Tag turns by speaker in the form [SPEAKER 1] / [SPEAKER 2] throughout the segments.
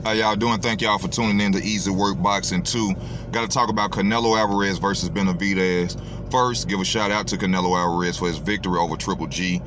[SPEAKER 1] How y'all doing? Thank y'all for tuning in to Easy Work Boxing 2. Got to talk about Canelo Alvarez versus Benavidez. First, give a shout out to Canelo Alvarez for his victory over Triple G.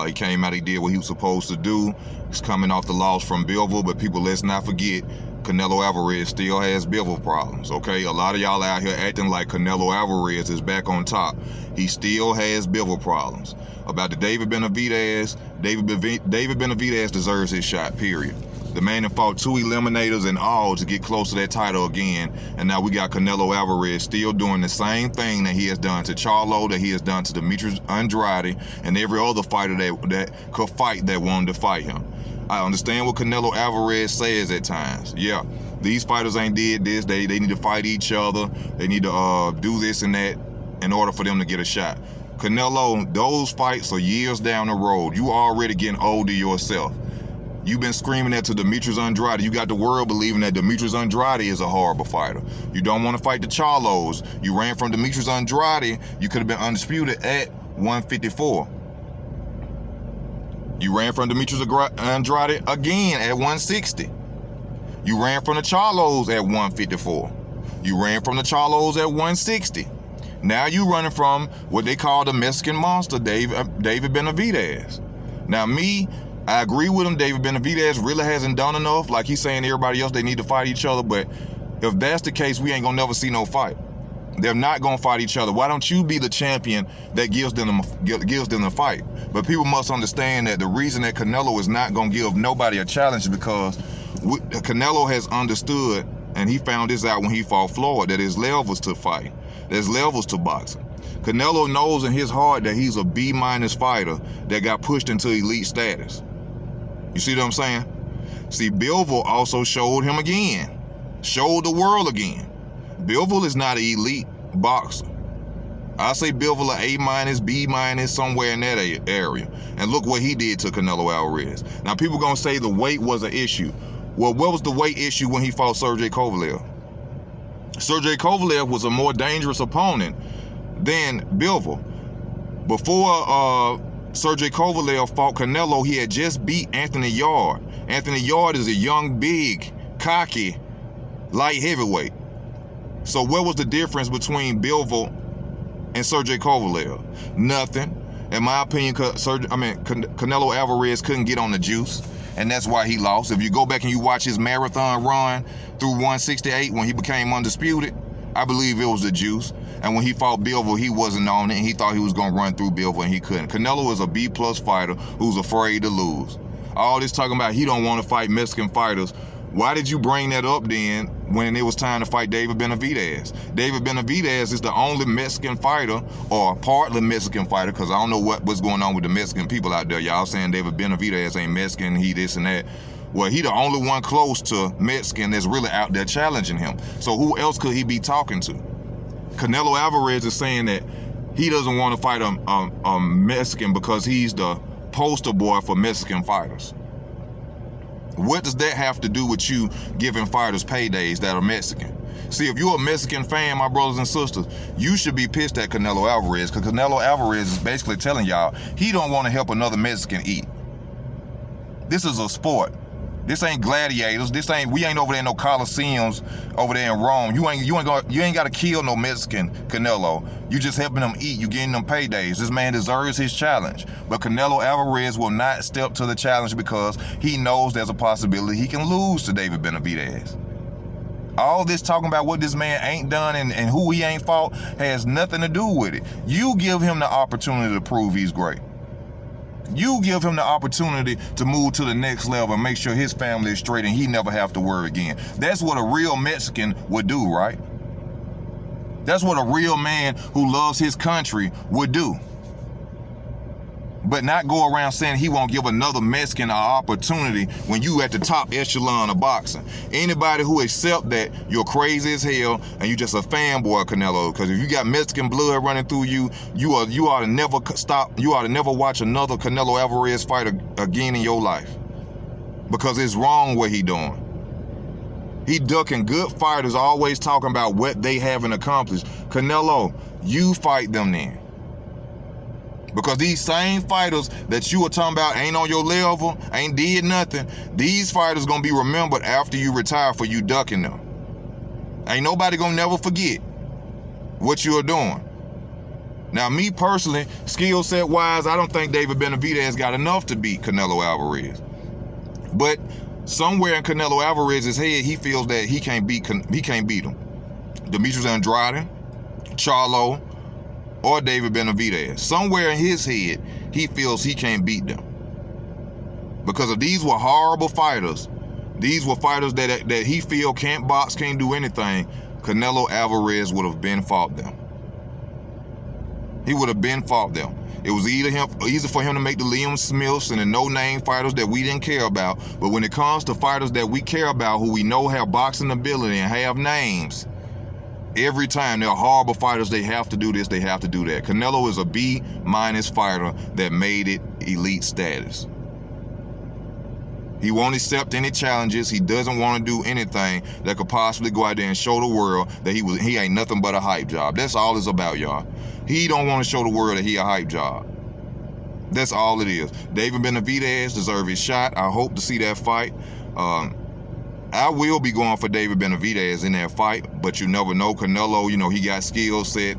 [SPEAKER 1] He came out, he did what he was supposed to do. He's coming off the loss from Bivol, but people, let's not forget, Canelo Alvarez still has Bivol problems, okay? A lot of y'all out here acting like Canelo Alvarez is back on top. He still has Bivol problems. About the David Benavidez, David Benavidez deserves his shot, period. The man that fought 2 eliminators in all to get close to that title again. And now we got Canelo Alvarez still doing the same thing that he has done to Charlo, that he has done to Demetrius Andrade, and every other fighter that could fight that wanted to fight him. I understand what Canelo Alvarez says at times. Yeah, these fighters ain't did this. They need to fight each other. They need to do this and that in order for them to get a shot. Canelo, those fights are years down the road. You already getting older yourself. You've been screaming that to Demetrius Andrade. You got the world believing that Demetrius Andrade is a horrible fighter. You don't want to fight the Charlos. You ran from Demetrius Andrade. You could have been undisputed at 154. You ran from Demetrius Andrade again at 160. You ran from the Charlos at 154. You ran from the Charlos at 160. Now you running from what they call the Mexican monster, David Benavidez. Now I agree with him. David Benavidez really hasn't done enough. Like he's saying everybody else, they need to fight each other. But if that's the case, we ain't going to never see no fight. They're not going to fight each other. Why don't you be the champion that gives them the fight? But people must understand that the reason that Canelo is not going to give nobody a challenge is because Canelo has understood, and he found this out when he fought Floyd, that there's levels to fight. There's levels to boxing. Canelo knows in his heart that he's a B- fighter that got pushed into elite status. You see what I'm saying? See, Bivol also showed him again. Showed the world again. Bivol is not an elite boxer. I say Bivol an A-, B-, somewhere in that area. And look what he did to Canelo Alvarez. Now, people going to say the weight was an issue. Well, what was the weight issue when he fought Sergey Kovalev? Sergey Kovalev was a more dangerous opponent than Bivol. Before Sergey Kovalev fought Canelo, he had just beat Anthony Yarde. Anthony Yarde is a young, big, cocky, light heavyweight. So what was the difference between Bivol and Sergey Kovalev? Nothing. In my opinion, Canelo Alvarez couldn't get on the juice, and that's why he lost. If you go back and you watch his marathon run through 168 when he became undisputed, I believe it was the juice. And when he fought Bivol, he wasn't on it, and he thought he was going to run through Bivol, and he couldn't. Canelo is a B+ fighter who's afraid to lose. All this talking about he don't want to fight Mexican fighters. Why did you bring that up then when it was time to fight David Benavidez? David Benavidez is the only Mexican fighter, or partly Mexican fighter, because I don't know what's going on with the Mexican people out there. Y'all saying David Benavidez ain't Mexican, he this and that. Well, he the only one close to Mexican that's really out there challenging him. So who else could he be talking to? Canelo Alvarez is saying that he doesn't want to fight a Mexican because he's the poster boy for Mexican fighters. What does that have to do with you giving fighters paydays that are Mexican? See, if you're a Mexican fan, my brothers and sisters, you should be pissed at Canelo Alvarez, because Canelo Alvarez is basically telling y'all he don't want to help another Mexican eat. This is a sport. This ain't gladiators. We ain't over there in no Coliseums over there in Rome. You ain't got to kill no Mexican Canelo. You just helping them eat. You getting them paydays. This man deserves his challenge. But Canelo Alvarez will not step to the challenge because he knows there's a possibility he can lose to David Benavidez. All this talking about what this man ain't done and who he ain't fought has nothing to do with it. You give him the opportunity to prove he's great. You give him the opportunity to move to the next level and make sure his family is straight and he never have to worry again. That's what a real Mexican would do, right? That's what a real man who loves his country would do. But not go around saying he won't give another Mexican an opportunity when you at the top echelon of boxing. Anybody who accept that, you're crazy as hell and you just a fanboy of Canelo. Because if you got Mexican blood running through you, you ought to never stop. You ought to never watch another Canelo Alvarez fight again in your life. Because it's wrong what he doing. He ducking good fighters, always talking about what they haven't accomplished. Canelo, you fight them then. Because these same fighters that you were talking about ain't on your level, ain't did nothing, these fighters gonna be remembered after you retire for you ducking them. Ain't nobody gonna never forget what you are doing. Now, me personally, skill set wise, I don't think David Benavidez got enough to beat Canelo Alvarez. But somewhere in Canelo Alvarez's head, he feels that he can't beat him. Demetrius Andrade, Charlo, or David Benavidez. Somewhere in his head, he feels he can't beat them. Because if these were horrible fighters, these were fighters that he feel can't box, can't do anything, Canelo Alvarez would have been fought them. He would have been fought them. It was easy for him to make the Liam Smiths and the no-name fighters that we didn't care about. But when it comes to fighters that we care about, who we know have boxing ability and have names, every time they're horrible fighters, they have to do this, they have to do that. Canelo is a B- fighter that made it elite status. He won't accept any challenges. He doesn't want to do anything that could possibly go out there and show the world that he ain't nothing but a hype job. That's all it's about, y'all. He don't want to show the world that he a hype job. That's all it is. David Benavidez deserves his shot. I hope to see that fight. I will be going for David Benavidez in that fight, but you never know. Canelo, he got skill set.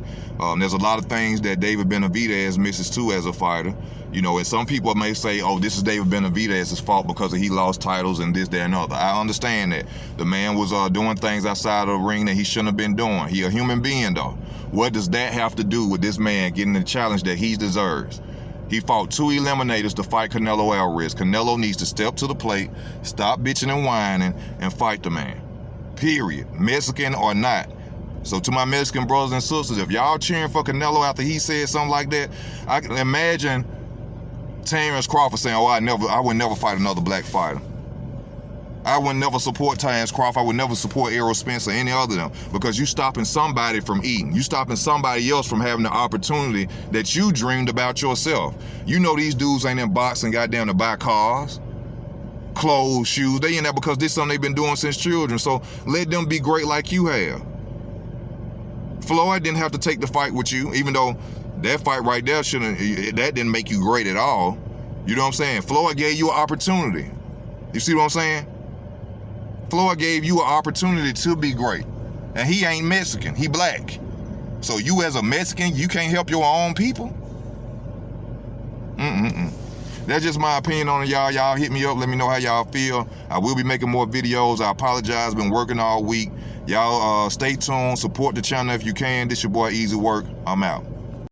[SPEAKER 1] There's a lot of things that David Benavidez misses too as a fighter. And some people may say, oh, this is David Benavidez's fault because he lost titles and this, that, and other. I understand that. The man was doing things outside of the ring that he shouldn't have been doing. He a human being, though. What does that have to do with this man getting the challenge that he deserves? He fought 2 eliminators to fight Canelo Alvarez. Canelo needs to step to the plate, stop bitching and whining, and fight the man. Period. Mexican or not. So to my Mexican brothers and sisters, if y'all cheering for Canelo after he said something like that, I can imagine Terrence Crawford saying, oh, I would never fight another black fighter. I would never support Terrence Crawford. I would never support Errol Spence or any other of them, because you stopping somebody from eating. You stopping somebody else from having the opportunity that you dreamed about yourself. These dudes ain't in boxing goddamn to buy cars, clothes, shoes. They in there because this is something they've been doing since children. So let them be great like you have. Floyd didn't have to take the fight with you, even though that fight right there that didn't make you great at all. You know what I'm saying? Floyd gave you an opportunity. You see what I'm saying? Floyd gave you an opportunity to be great. And he ain't Mexican, he black. So you as a Mexican, you can't help your own people? That's just my opinion on it, y'all. Y'all hit me up, let me know how y'all feel. I will be making more videos. I apologize, been working all week. Y'all stay tuned, support the channel if you can. This your boy Easy Work. I'm out.